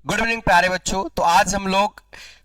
Good evening प्यारे बच्चों। तो आज हम लोग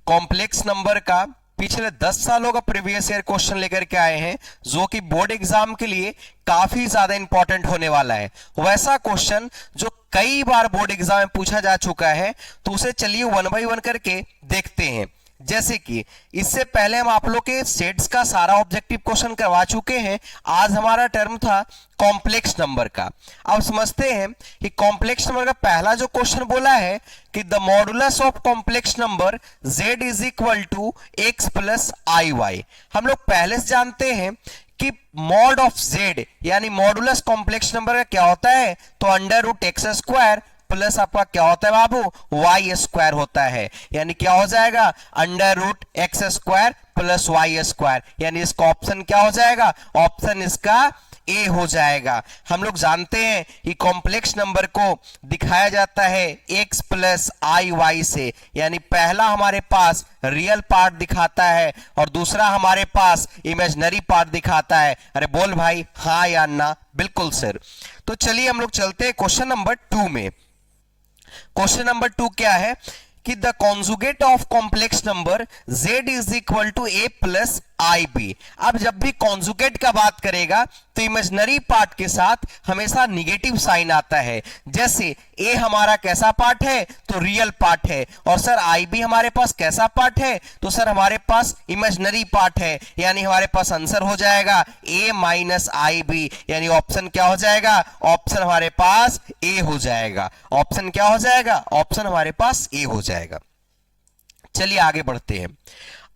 कॉम्प्लेक्स नंबर का पिछले 10 सालों का प्रीवियस ईयर क्वेश्चन लेकर के आए हैं, जो कि बोर्ड एग्जाम के लिए काफी ज्यादा इंपॉर्टेंट होने वाला है। वैसा क्वेश्चन जो कई बार बोर्ड एग्जाम में पूछा जा चुका है, तो उसे चलिए वन बाय वन करके देखते हैं। जैसे कि इससे पहले हम आप लोग के सेट्स का सारा ऑब्जेक्टिव क्वेश्चन करवा चुके हैं। आज हमारा टर्म था कॉम्प्लेक्स नंबर का। अब समझते हैं कि कॉम्प्लेक्स नंबर का पहला जो क्वेश्चन बोला है कि the modulus of complex number z is equal to x plus i y. हम लोग पहले से जानते हैं कि मॉड ऑफ z यानी मॉडुलस कॉम्प्लेक्स नंबर का क्या होता है, तो under root x square plus आपका क्या होता है बाबू, वाई स्क्वायर होता है। यानी क्या हो जाएगा, under root x square plus y square. यानी इसका ऑप्शन क्या हो जाएगा, ऑप्शन इसका ए हो जाएगा। हम लोग जानते हैं कि कॉम्प्लेक्स नंबर को दिखाया जाता है x प्लस आई वाई से। यानी पहला हमारे पास रियल पार्ट दिखाता है और दूसरा हमारे पास इमेजिनरी पार्ट दिखाता है। अरे बोल भाई हाँ या ना। बिल्कुल सर। तो चलिए हम लोग चलते हैं क्वेश्चन नंबर 2 में। क्वेश्चन नंबर 2 क्या है कि the conjugate of complex number z is equal to a plus i b. अब जब भी कॉन्जुगेट का बात करेगा तो इमेजिनरी पार्ट के साथ हमेशा निगेटिव साइन आता है। जैसे a हमारा कैसा पार्ट है, तो रियल पार्ट है। और सर आई बी हमारे पास कैसा पार्ट है, तो सर हमारे पास इमेजिनरी पार्ट है। यानी हमारे पास आंसर हो जाएगा a माइनस आई बी। यानी ऑप्शन क्या हो जाएगा, ऑप्शन हमारे पास a हो जाएगा। ऑप्शन क्या हो जाएगा, ऑप्शन हमारे पास a हो जाएगा। चलिए आगे बढ़ते हैं।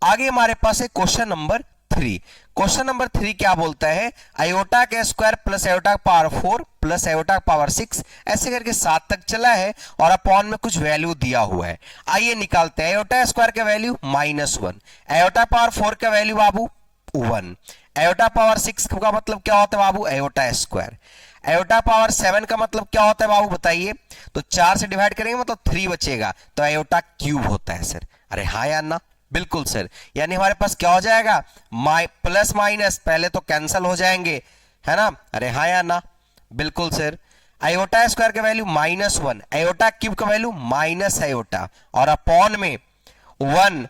आगे हमारे पास है क्वेश्चन नंबर 3। क्वेश्चन नंबर 3 क्या बोलता है, आयोटा के square plus iota power 4 plus iota power 6 ऐसे करके 7 तक चला है और अपॉन में कुछ वैल्यू दिया हुआ है। आइए निकालते हैं। आयोटा स्क्वायर का वैल्यू -1, आयोटा पावर 4 का वैल्यू बाबू 1, आयोटा पावर 6 का मतलब क्या होता है बाबू, आयोटा स्क्वायर। आयोटा पावर 7 का मतलब क्या होता है बाबू बताइए, तो 4 से डिवाइड करेंगे मतलब 3 बचेगा, तो आयोटा क्यूब होता है सर। अरे हाँ या ना। बिल्कुल सर। यानी हमारे पास क्या हो जाएगा, प्लस माइनस पहले तो कैंसल हो जाएंगे, है ना। अरे हाँ या ना। बिल्कुल सर। आयोटा स्क्वायर का वैल्यू -1, आयोटा क्यूब का वैल्यू माइनस आयोटा और अपॉन में 1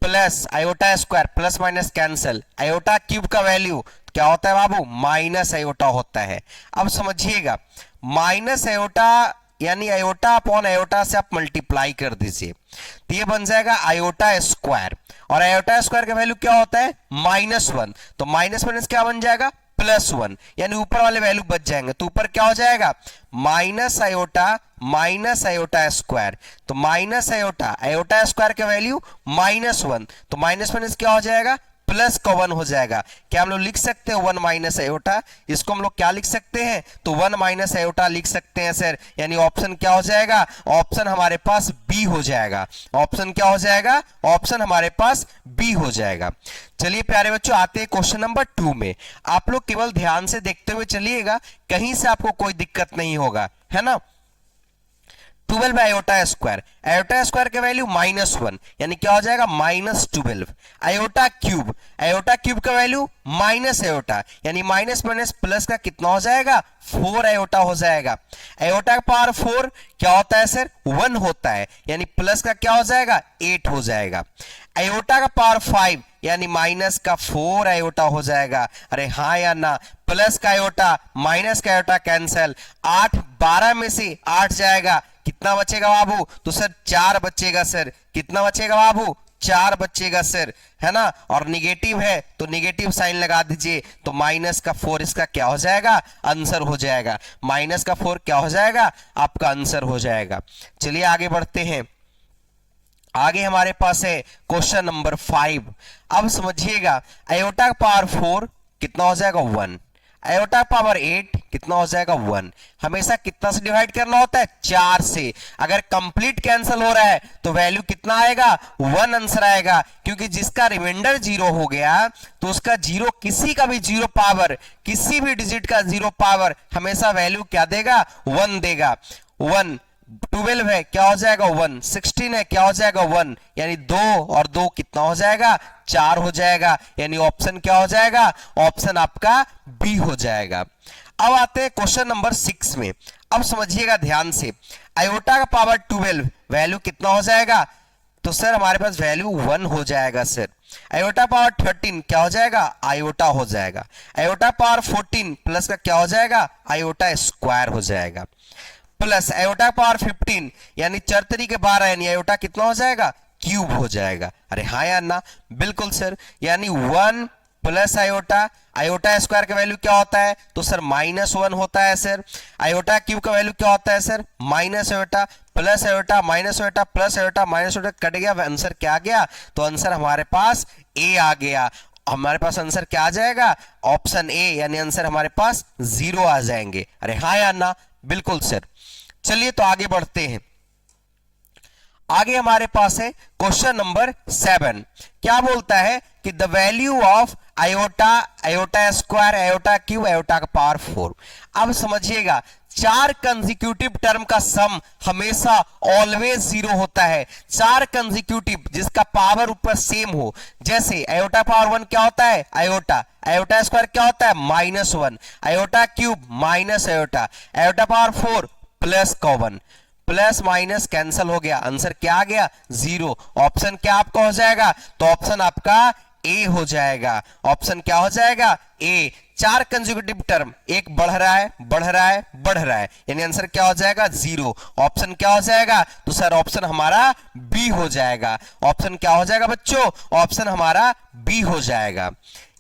plus iota square plus minus cancel. Iota cube का वैल्यू क्या होता है बाबू, माइनस आयोटा होता है। अब समझिएगा, माइनस आयोटा यानी आयोटा अपॉन आयोटा से आप मल्टीप्लाई कर दीजिए तो ये बन जाएगा आयोटा स्क्वायर। और आयोटा स्क्वायर का वैल्यू क्या होता है, -1, तो माइनस माइनस क्या बन जाएगा, +1। यानी ऊपर वाले वैल्यू बच जाएंगे, तो ऊपर क्या हो जाएगा, माइनस आयोटा स्क्वायर। तो माइनस आयोटा, आयोटा स्क्वायर का वैल्यू -1, तो माइनस माइनस क्या हो जाएगा, प्लस का 1 हो जाएगा। क्या हम लोग लिख सकते हैं 1 माइनस आयोटा, इसको हम लोग क्या लिख सकते हैं, तो 1 माइनस आयोटा लिख सकते हैं सर। यानी ऑप्शन क्या हो जाएगा, ऑप्शन हमारे पास बी हो जाएगा। ऑप्शन क्या हो जाएगा, ऑप्शन हमारे पास बी हो जाएगा। चलिए प्यारे बच्चों आते हैं क्वेश्चन नंबर 2 में। आप लोग केवल ध्यान से देखते हुए चलिएगा, कहीं से आपको कोई दिक्कत नहीं होगा, है ना। 12 आयोटा स्क्वायर, आयोटा स्क्वायर का वैल्यू -1 यानी क्या हो जाएगा, -12। आयोटा क्यूब का वैल्यू माइनस आयोटा यानी माइनस माइनस प्लस का कितना हो जाएगा, 4 आयोटा हो जाएगा। आयोटा पावर 4 क्या होता है सर, 1 होता है, यानी प्लस का क्या हो जाएगा, 8 हो जाएगा। आयोटा का पावर 5 यानी माइनस का 4 आयोटा हो जाएगा। अरे हाँ या ना। प्लस का आयोटा माइनस का आयोटा कैंसल, 8 12 में से 8 जाएगा, कितना बचेगा बाबू, तो सर 4 बचेगा सर। कितना बचेगा बाबू, 4 बचेगा सर, है ना। और निगेटिव है तो निगेटिव साइन लगा दीजिए, तो माइनस का 4 इसका क्या हो जाएगा, आंसर हो जाएगा। माइनस का 4 क्या हो जाएगा, आपका आंसर हो जाएगा। चलिए आगे बढ़ते हैं। आगे हमारे पास है क्वेश्चन नंबर 5। अब समझिएगा, आयोटा पावर 4 कितना हो जाएगा, 1। आयोटा पावर 8 कितना हो जाएगा, 1। हमेशा कितना से डिवाइड करना होता है, 4 से। अगर कंप्लीट कैंसिल हो रहा है तो वैल्यू कितना आएगा, 1 आंसर आएगा। क्योंकि जिसका रिमाइंडर 0 हो गया तो उसका 0, किसी का भी 0 पावर, किसी भी डिजिट का 0 पावर हमेशा वैल्यू क्या देगा, 1 देगा। 1 12 है क्या हो जाएगा, 1। 16 है क्या हो जाएगा, 1। यानी 2 और 2 कितना हो जाएगा, 4 हो जाएगा। यानी ऑप्शन क्या हो जाएगा, ऑप्शन आपका बी हो जाएगा। अब आते हैं क्वेश्चन नंबर 6 में। अब समझिएगा ध्यान से, आयोटा का पावर 12 वैल्यू कितना हो जाएगा? तो सर हमारे पास वैल्यू 1 हो जाएगा सर। आयोटा पावर 13 क्या हो जाएगा? आयोटा हो जाएगा। आयोटा पावर 14 प्लस का क्या हो जाएगा? आयोटा स्क्वायर हो जाएगा। प्लस आयोटा पावर 15 यानी 4 तरीके 12 यानी आयोटा कितना हो जाएगा? क्यूब हो जाएगा। अरे हाँ या ना? बिल्कुल सर, यानी 1 प्लस आयोटा, आयोटा स्क्वायर का वैल्यू क्या होता है? तो सर -1 होता है सर। आयोटा क्यूब का वैल्यू क्या होता है sir? Minus iota, plus iota, minus iota, plus iota, minus iota, cut गया, आंसर क्या आ गया? तो आंसर हमारे पास ए आ गया। हमारे पास आंसर क्या आ जाएगा? ऑप्शन ए, यानी आंसर हमारे पास 0 आ जाएंगे। अरे हाँ या ना? बिल्कुल सर। चलिए तो आगे बढ़ते हैं। आगे हमारे पास है क्वेश्चन नंबर 7। क्या बोलता है कि the value of iota, iota square, iota cube, iota का पावर 4। अब समझिएगा, 4 कंसेक्यूटिव टर्म का सम हमेशा ऑलवेज 0 होता है। 4 कंसेक्यूटिव जिसका पावर ऊपर सेम हो, जैसे आयोटा पावर 1 क्या होता है? आयोटा। आयोटा स्क्वायर क्या होता है? -1। Iota cube minus iota. Iota power 4 plus common, plus minus cancel हो गया, आंसर क्या आ गया? 0। ऑप्शन क्या आपका हो जाएगा? तो ऑप्शन आपका ए हो जाएगा। ऑप्शन क्या हो जाएगा? ए। 4 कंसेक्यूटिव टर्म, एक बढ़ रहा है, बढ़ रहा है, बढ़ रहा है, यानी आंसर क्या हो जाएगा? 0। ऑप्शन क्या हो जाएगा? तो सर ऑप्शन हमारा बी हो जाएगा। ऑप्शन क्या हो जाएगा बच्चों? ऑप्शन हमारा बी हो जाएगा।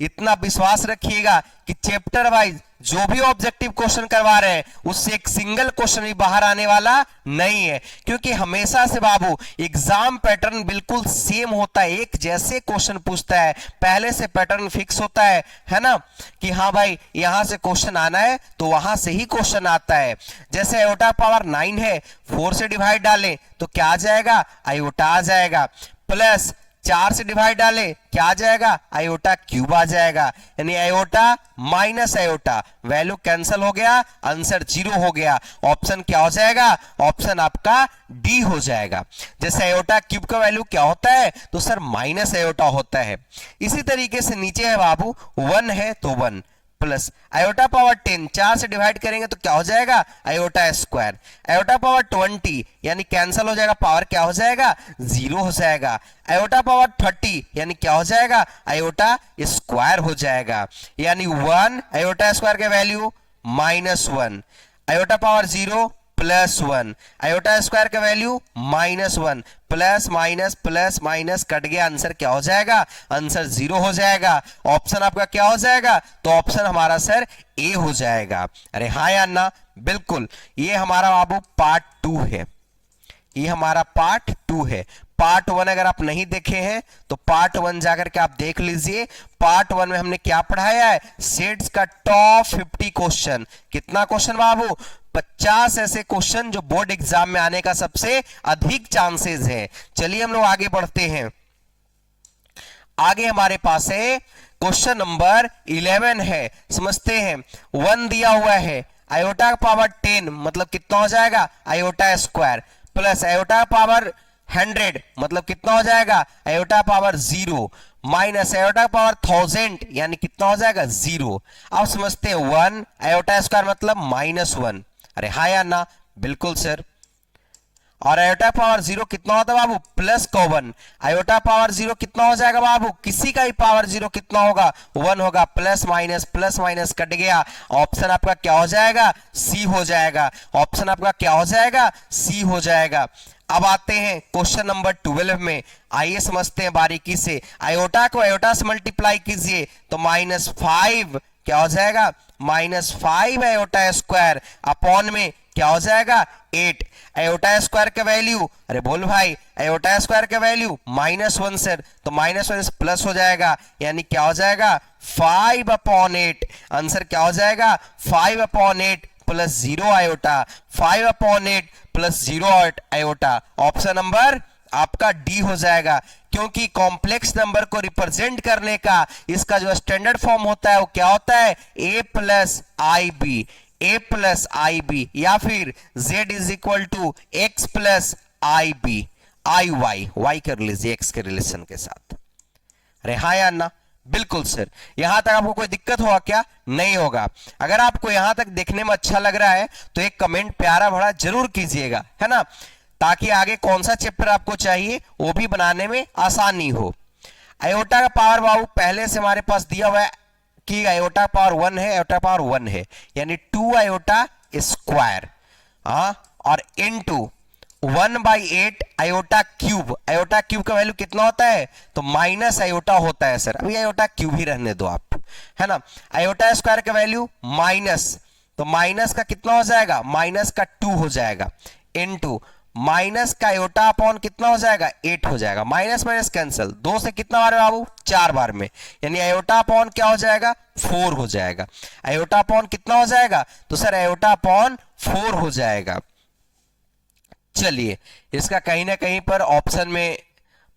इतना विश्वास रखिएगा कि चैप्टर वाइज जो भी ऑब्जेक्टिव क्वेश्चन करवा रहे हैं उससे एक सिंगल क्वेश्चन भी बाहर आने वाला नहीं है, क्योंकि हमेशा से बाबू एग्जाम पैटर्न बिल्कुल सेम होता है, एक जैसे क्वेश्चन पूछता है, पहले से पैटर्न फिक्स होता है ना, कि हाँ भाई यहां से क्वेश्चन आना है तो वहां से ही क्वेश्चन आता है। जैसे आयोटा पावर 9 है, 4 से डिवाइड डालें तो क्या आ जाएगा? आयोटा आ जाएगा। प्लस 4 से डिवाइड डालें क्या आ जाएगा? आयोटा क्यूब आ जाएगा, यानी iota minus iota, value cancel हो गया, आंसर 0 हो गया। ऑप्शन क्या हो जाएगा? ऑप्शन आपका डी हो जाएगा। जैसे आयोटा क्यूब का वैल्यू क्या होता है? तो सर माइनस आयोटा होता है। इसी तरीके से नीचे है बाबू 1 है तो 1 प्लस आयोटा पावर 10, 4 से डिवाइड करेंगे तो क्या हो जाएगा? Iota square. आयोटा पावर 20 यानी कैंसिल हो जाएगा, पावर क्या हो जाएगा? 0 हो जाएगा। आयोटा पावर 30 यानी क्या हो जाएगा? आयोटा स्क्वायर हो जाएगा, यानी 1 आयोटा स्क्वायर के value -1, iota power 0 +1, iota square का value -1, plus minus plus minus cut गया, आंसर क्या हो जाएगा? आंसर 0 हो जाएगा। ऑप्शन आपका क्या हो जाएगा? तो ऑप्शन हमारा सर ए हो जाएगा। अरे हाँ या ना? बिल्कुल। ये हमारा बाबू पार्ट 2 है, ये हमारा पार्ट 2 है। पार्ट 1 अगर आप नहीं देखे हैं तो पार्ट 1 जाकर के आप देख लीजिए। पार्ट 1 में हमने क्या पढ़ाया है? सेट्स का टॉप 50 क्वेश्चन। कितना क्वेश्चन बाबू? 50 ऐसे क्वेश्चन जो बोर्ड एग्जाम में आने का सबसे अधिक चांसेस है। चलिए हम लोग आगे बढ़ते हैं। आगे हमारे पास है क्वेश्चन नंबर 11 है, समझते हैं। 1 दिया हुआ है, आयोटा पावर 10 मतलब कितना हो जाएगा? Iota square, plus iota power 100 मतलब कितना हो जाएगा? Iota power 0, minus iota power 1000 यानी कितना हो जाएगा? 0। अब समझते हैं 1 आयोटा स्क्वायर मतलब -1। अरे हाँ या ना? बिल्कुल सर। और आयोटा पावर 0 कितना होता है बाबू? Plus common. आयोटा पावर 0 कितना हो जाएगा बाबू? किसी का ही पावर 0 कितना होगा? 1 होगा। प्लस माइनस कट गया, ऑप्शन आपका क्या हो जाएगा? सी हो जाएगा। ऑप्शन आपका क्या हो जाएगा? सी हो जाएगा। अब आते हैं क्वेश्चन नंबर 12 में। आइए समझते हैं बारीकी से। आयोटा को आयोटा से मल्टीप्लाई कीजिए तो -5 क्या हो जाएगा? -5 आयोटा स्क्वायर अपॉन में क्या हो जाएगा? 8। आयोटा स्क्वायर का वैल्यू, अरे बोल भाई, आयोटा स्क्वायर का वैल्यू -1 सर, तो -1 प्लस हो जाएगा, यानी क्या हो जाएगा? 5/8। आंसर क्या हो जाएगा? 5/8 plus 0 iota, 5/8 plus 0 iota. Option number आपका डी हो जाएगा, क्योंकि कॉम्प्लेक्स नंबर को रिप्रेजेंट करने का इसका जो स्टैंडर्ड फॉर्म होता है वो क्या होता है? a plus i b, a plus i b, या फिर z is equal to x plus i b, i y, y कर लीजिए x के रिलेशन के साथ। अरे हाँ या ना? बिल्कुल सर। यहां तक आपको कोई दिक्कत होगा क्या? नहीं होगा। अगर आपको यहां तक देखने में अच्छा लग रहा है तो एक कमेंट प्यारा भरा जरूर कीजिएगा, है ना, ताकि आगे कौन सा चैप्टर आपको चाहिए वो भी बनाने में आसानी हो। आयोटा का पावर बाबू पहले से हमारे पास दिया हुआ है कि आयोटा पावर 1 है, आयोटा पावर 1 है, यानी 2 आयोटा स्क्वायर, और into 1/8 iota cube. Iota cube का वैल्यू कितना होता है? तो माइनस आयोटा होता है सर। अभी आयोटा क्यूब ही रहने दो आप, है ना। आयोटा स्क्वायर का वैल्यू माइनस, तो माइनस का कितना हो जाएगा? माइनस का 2 हो जाएगा, इनटू माइनस का आयोटा अपॉन कितना हो जाएगा? 8 हो जाएगा। माइनस माइनस कैंसिल, 2 से कितना बार में बाबू? 4 बार में, यानी आयोटा अपॉन क्या हो जाएगा? 4 हो जाएगा। आयोटा अपॉन कितना हो जाएगा? तो सर आयोटा अपॉन 4 हो जाएगा। चलिए, इसका कहीं ना कहीं पर ऑप्शन में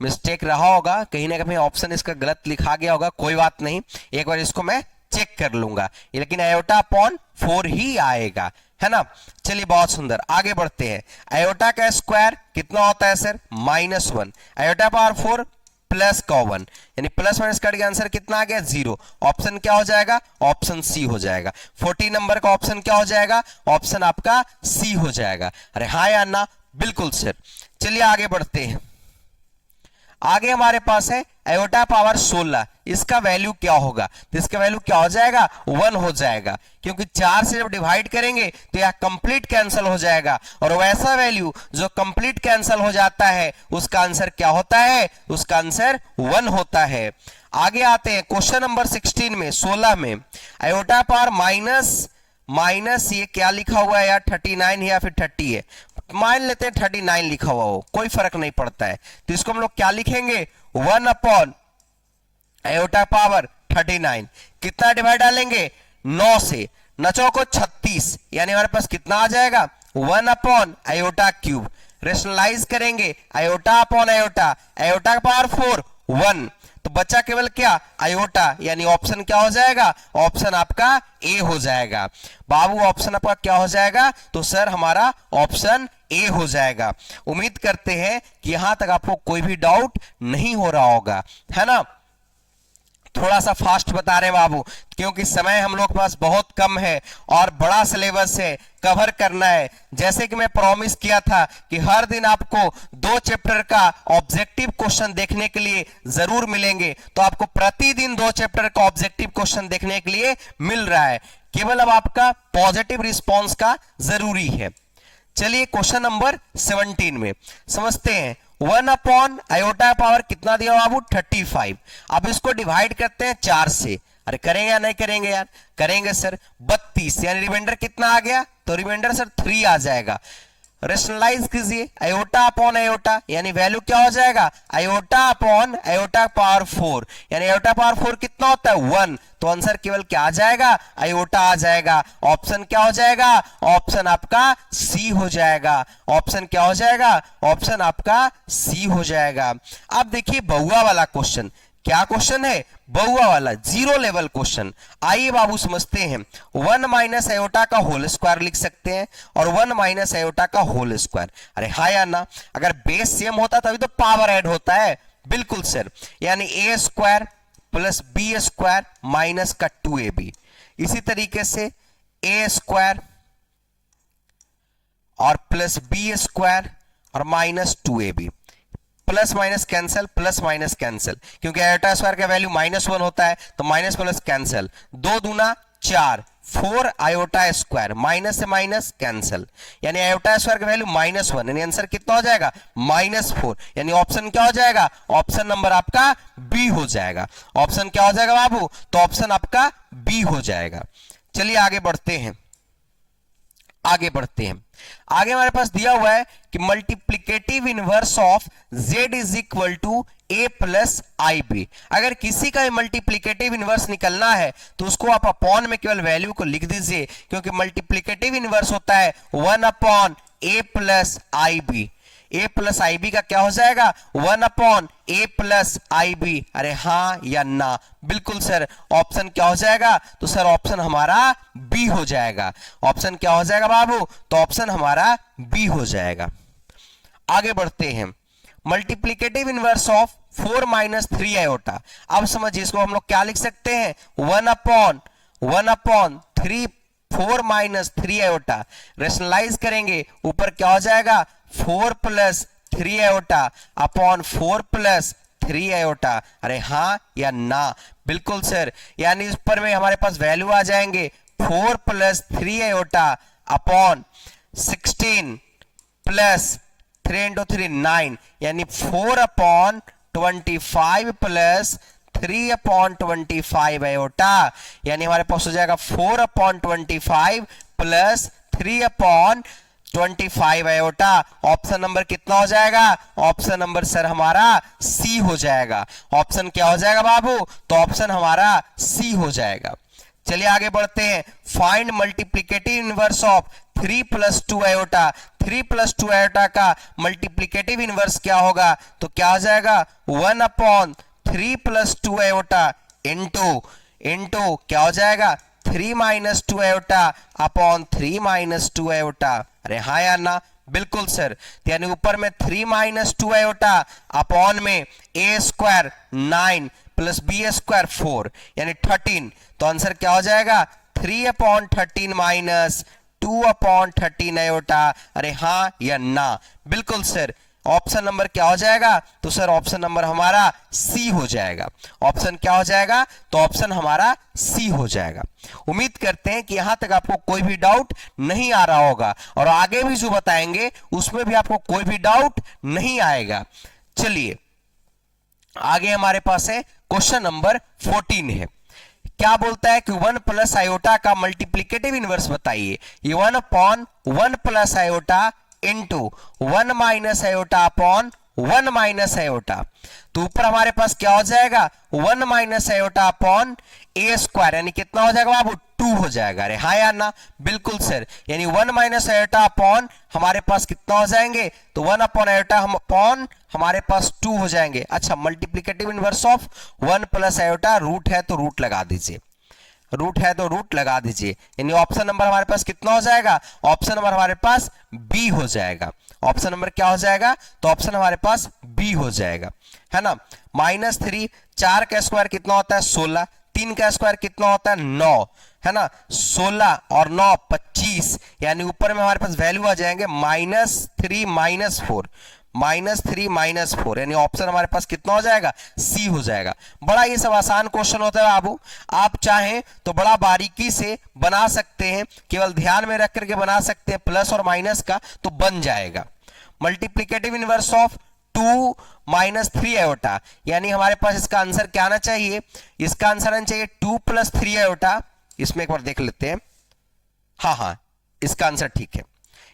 मिस्टेक रहा होगा, कहीं ना कहीं ऑप्शन इसका गलत लिखा गया होगा, कोई बात नहीं, एक बार इसको मैं चेक कर लूंगा, लेकिन आयोटा अपॉन 4 ही आएगा, है ना। चलिए बहुत सुंदर, आगे बढ़ते हैं। आयोटा का स्क्वायर कितना होता है सर? -1। आयोटा पावर 4 प्लस का 1, यानी प्लस माइनस कट के आंसर कितना आ गया? 0। ऑप्शन क्या हो जाएगा? ऑप्शन सी हो जाएगा। 14 नंबर का ऑप्शन क्या हो जाएगा? ऑप्शन आपका सी हो जाएगा। अरे हाँ या ना? बिल्कुल सर। चलिए आगे बढ़ते हैं। आगे हमारे पास है आयोटा पावर 16, इसका वैल्यू क्या होगा? तो इसका वैल्यू क्या हो जाएगा? 1 हो जाएगा, क्योंकि 4 से जब डिवाइड करेंगे तो यह कंप्लीट कैंसिल हो जाएगा, और वैसा वैल्यू जो कंप्लीट कैंसिल हो जाता है उसका आंसर क्या होता है? उसका आंसर 1 होता है। आगे आते हैं क्वेश्चन नंबर 16 में, 16 में आयोटा पावर माइनस ये क्या लिखा हुआ है यार? 39 है या फिर 30 है? मान लेते हैं 39 लिखा हुआ हो, कोई फर्क नहीं पड़ता है, तो इसको हम लोग क्या लिखेंगे? 1 अपॉन आयोटा पावर 39, कितना डिवाइड डालेंगे? 9 से, 9 चौको 36, यानी हमारे पास कितना आ जाएगा? 1 अपॉन आयोटा क्यूब। रेशनलाइज करेंगे आयोटा अपॉन आयोटा, आयोटा का पावर 4 1, तो बचा केवल क्या? आयोटा, यानी ऑप्शन क्या हो जाएगा? ऑप्शन आपका ए हो जाएगा। बाबू ऑप्शन आपका क्या हो जाएगा? तो सर हमारा ऑप्शन ए हो जाएगा। उम्मीद करते हैं कि यहां तक आपको कोई भी डाउट नहीं हो रहा होगा, है ना। थोड़ा सा फास्ट बता रहे बाबू, क्योंकि समय हम लोग के पास बहुत कम है और बड़ा सिलेबस है, कवर करना है। जैसे कि मैं प्रॉमिस किया था कि हर दिन आपको 2 चैप्टर का ऑब्जेक्टिव क्वेश्चन देखने के लिए जरूर मिलेंगे, तो आपको प्रतिदिन 2 चैप्टर का ऑब्जेक्टिव क्वेश्चन देखने के लिए मिल रहा है, केवल अब आपका पॉजिटिव रिस्पॉन्स का जरूरी है। चलिए क्वेश्चन नंबर 17 में समझते हैं। 1 अपॉन आयोटा पावर कितना दिया बाबू? 35। अब इसको डिवाइड करते हैं 4 से। अरे करेंगे या नहीं करेंगे यार? करेंगे सर। 32, यानी रिमाइंडर कितना आ गया? तो रिमाइंडर सर 3 आ जाएगा। रेशनलाइज कीजिए आयोटा अपॉन आयोटा, यानी वैल्यू क्या हो जाएगा? आयोटा अपॉन आयोटा पावर 4, यानी आयोटा पावर 4 कितना होता है? 1, तो आंसर केवल क्या आ जाएगा? आयोटा आ जाएगा। ऑप्शन क्या हो जाएगा? ऑप्शन आपका सी हो जाएगा। ऑप्शन क्या हो जाएगा? ऑप्शन आपका सी हो जाएगा। अब देखिए बहुआ वाला क्वेश्चन, क्या क्वेश्चन है? बहुआ वाला, जीरो लेवल क्वेश्चन। आइए बाबू समझते हैं। 1 माइनस आयोटा का होल स्क्वायर लिख सकते हैं और 1 माइनस आयोटा का होल स्क्वायर। अरे हाँ या ना? अगर बेस सेम होता तभी तो पावर ऐड होता है। बिल्कुल सर, यानी a square plus b square minus का 2ab। इसी तरीके से ए स्क्वायर और प्लस बी स्क्वायर और minus 2ab। Plus minus cancel, plus minus cancel, क्योंकि आयोटा स्क्वायर का वैल्यू -1 होता है, तो माइनस प्लस कैंसिल, 2 दूना 4, 4 आयोटा स्क्वायर, माइनस से माइनस कैंसिल, यानी आयोटा स्क्वायर का वैल्यू -1, यानी आंसर कितना हो जाएगा? -4, यानी ऑप्शन क्या हो जाएगा? ऑप्शन नंबर आपका बी हो जाएगा। ऑप्शन क्या हो जाएगा बाबू? तो ऑप्शन आपका बी हो जाएगा। चलिए आगे बढ़ते हैं। आगे हमारे पास दिया हुआ है कि multiplicative inverse of z is equal to a plus i b. अगर किसी का मल्टीप्लिकेटिव इनवर्स निकलना है तो उसको आप अपॉन में केवल वैल्यू को लिख दीजिए, क्योंकि मल्टीप्लिकेटिव इनवर्स होता है 1 upon a plus i b. a plus i b का क्या हो जाएगा? 1 upon a plus i b. अरे हाँ या ना? बिल्कुल सर। ऑप्शन क्या हो जाएगा? तो सर ऑप्शन हमारा बी हो जाएगा। ऑप्शन क्या हो जाएगा बाबू? तो ऑप्शन हमारा बी हो जाएगा। आगे बढ़ते हैं। Multiplicative inverse of 4 minus 3 iota. अब समझिए इसको हम लोग क्या लिख सकते हैं, 1/3 4 माइनस 3 आयोटा। रेशनलाइज करेंगे ऊपर क्या हो जाएगा, 4 plus 3 iota upon 4 plus 3 iota. अरे हाँ या ना, बिल्कुल सर। यानी इस पर में हमारे पास वैल्यू आ जाएंगे 4 plus 3 iota upon 16 plus 3 into 3 9, यानी 4/25 प्लस 3/25 आयोटा। यानी हमारे पास हो जाएगा 4/25 प्लस 3/25 आयोटा। ऑप्शन नंबर कितना हो जाएगा, ऑप्शन नंबर सर हमारा सी हो जाएगा। ऑप्शन क्या हो जाएगा बाबू, तो ऑप्शन हमारा सी हो जाएगा। चलिए आगे बढ़ते हैं। Find multiplicative inverse of 3 plus 2 iota. 3 plus 2 iota का मल्टीप्लीकेटिव इनवर्स क्या होगा, तो क्या हो जाएगा 1/3 प्लस 2 आयोटा इंटू क्या हो जाएगा 3 minus 2 iota upon 3 minus 2 iota. अरे हाँ या ना, बिल्कुल सर। यानी ऊपर में 3 माइनस 2 आयोटा अपॉन में a square 9 plus b square 4 यानी 13। तो आंसर क्या हो जाएगा 3/13 माइनस 2/13 आयोटा। अरे हाँ या ना, बिल्कुल सर। ऑप्शन नंबर क्या हो जाएगा, तो सर ऑप्शन नंबर हमारा सी हो जाएगा। ऑप्शन क्या हो जाएगा, तो ऑप्शन हमारा सी हो जाएगा। उम्मीद करते हैं कि यहां तक आपको कोई भी डाउट नहीं आ रहा होगा और आगे भी जो बताएंगे उसमें भी आपको कोई भी डाउट नहीं आएगा। चलिए आगे हमारे पास है क्वेश्चन नंबर 14 है। क्या बोलता है कि 1 प्लस आयोटा का मल्टीप्लीकेटिव इनवर्स बताइए। ये 1/1 plus iota into 1 minus iota upon 1 minus iota. तो ऊपर हमारे पास क्या हो जाएगा 1 माइनस आयोटा अपॉन ए स्क्वायर, यानी कितना हो जाएगा बाबू 2 हो जाएगा। अरे हाँ या ना, बिल्कुल सर। यानी 1 माइनस आयोटा अपॉन हमारे पास कितना हो जाएंगे, तो 1 अपॉन आयोटा हम अपॉन हमारे पास 2 हो जाएंगे। अच्छा, multiplicative inverse of 1 plus iota, root है तो रूट लगा दीजिए, रूट है तो रूट लगा दीजिए। यानी ऑप्शन नंबर हमारे पास कितना हो जाएगा, ऑप्शन नंबर हमारे पास बी हो जाएगा। ऑप्शन नंबर क्या हो जाएगा, तो ऑप्शन हमारे पास बी हो जाएगा, है ना। -3, 4 का स्क्वायर कितना होता है 16, 3 का स्क्वायर कितना होता है 9, है ना। 16 और 9 25, यानी ऊपर में हमारे पास वैल्यू आ जाएंगे -3 -4 -4, यानी ऑप्शन हमारे पास कितना हो जाएगा, सी हो जाएगा। बड़ा ये सब आसान क्वेश्चन होता है बाबू, आप चाहें तो बड़ा बारीकी से बना सकते हैं, केवल ध्यान में रख करके बना सकते हैं प्लस और माइनस का, तो बन जाएगा। Multiplicative inverse of 2 minus 3 iota, यानी हमारे पास इसका आंसर क्या आना चाहिए, इसका आंसर आना चाहिए 2 प्लस 3 आयोटा। इसमें एक बार देख लेते हैं, हाँ इसका आंसर ठीक है।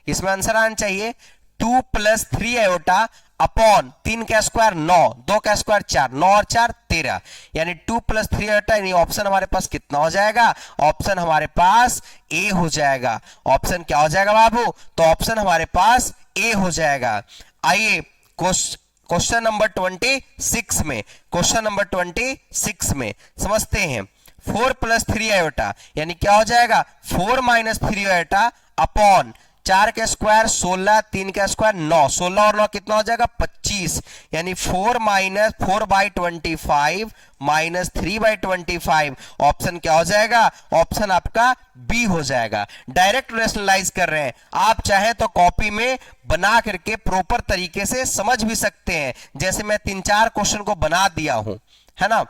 इसमें आंसर आना चाहिए 2 प्लस 3 आयोटा अपॉन 3 का स्क्वायर 9, 2 का स्क्वायर 4, 9 और 4 13, यानी 2 प्लस 3 आयोटा। यानी ऑप्शन हमारे पास कितना हो जाएगा, ऑप्शन हमारे पास ए हो जाएगा। ऑप्शन क्या हो जाएगा बाबू, तो ऑप्शन हमारे पास ए हो जाएगा। आइए क्वेश्चन नंबर 26 में, क्वेश्चन नंबर 26 में समझते हैं। 4 प्लस 3 आयोटा, यानी क्या हो जाएगा 4 माइनस 3 आयोटा अपॉन 4 का स्क्वायर 16, 3 का स्क्वायर 9, 16 और 9 कितना हो जाएगा 25, यानी 4/25 माइनस 3/25। ऑप्शन क्या हो जाएगा, ऑप्शन आपका बी हो जाएगा। डायरेक्ट रेशनलाइज कर रहे हैं, आप चाहें तो कॉपी में बना करके प्रॉपर तरीके से समझ भी सकते हैं, जैसे मैं 3-4 क्वेश्चन को बना दिया हूं, है ना।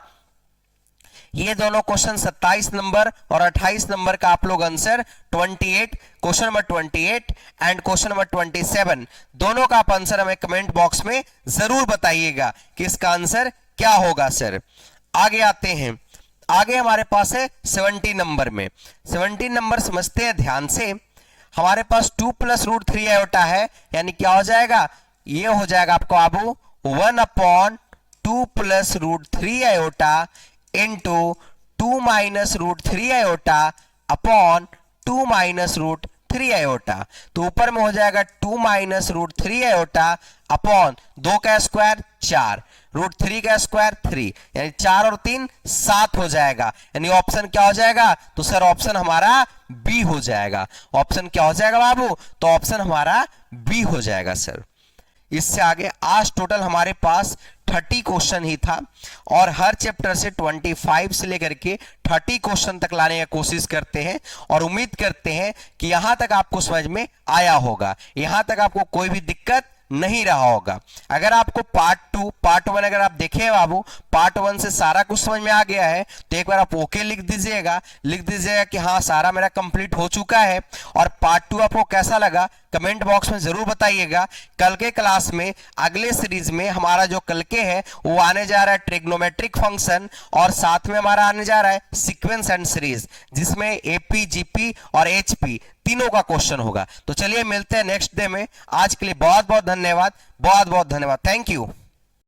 ये दोनों क्वेश्चन 27 नंबर और 28 नंबर का आप लोग answer 28, question number 28 and question number 27, दोनों का आप आंसर हमें कमेंट बॉक्स में जरूर बताइएगा कि इसका आंसर क्या होगा सर। आगे आते हैं, आगे हमारे पास है 17 नंबर में। 17 नंबर समझते हैं ध्यान से। हमारे पास 2 प्लस रूट 3 आयोटा है, यानी क्या हो जाएगा, ये हो जाएगा आपको बाबू 1/2 plus root 3 iota into 2 minus root 3 iota upon 2 minus root 3 iota. तो ऊपर में हो जाएगा 2 माइनस रूट 3 आयोटा अपॉन 2 का स्क्वायर 4, रूट 3 का स्क्वायर 3, यानी 4 और 3 7 हो जाएगा। यानी ऑप्शन क्या हो जाएगा, तो सर ऑप्शन हमारा बी हो जाएगा। ऑप्शन क्या हो जाएगा बाबू, तो ऑप्शन हमारा बी हो जाएगा सर। इससे आगे आज टोटल हमारे पास 30 क्वेश्चन ही था और हर चैप्टर से 25 से लेकर के 30 क्वेश्चन तक लाने की कोशिश करते हैं और उम्मीद करते हैं कि यहां तक आपको समझ में आया होगा, यहां तक आपको कोई भी दिक्कत नहीं रहा होगा। अगर आपको पार्ट 1 अगर आप देखें बाबू, पार्ट 1 से सारा कुछ समझ में आ गया है तो एक बार आप ओके लिख दीजिएगा कि हाँ सारा मेरा कंप्लीट हो चुका है। और पार्ट 2 आपको कैसा लगा कमेंट बॉक्स में जरूर बताइएगा। कल के क्लास में अगले सीरीज में हमारा जो कल के है वो आने जा रहा है ट्रिग्नोमेट्रिक फंक्शन और साथ में हमारा आने जा रहा है सीक्वेंस एंड सीरीज, जिसमें एपी, जीपी और एचपी तीनों का क्वेश्चन होगा। तो चलिए मिलते हैं नेक्स्ट डे में। आज के लिए बहुत बहुत धन्यवाद, बहुत बहुत धन्यवाद। Thank you.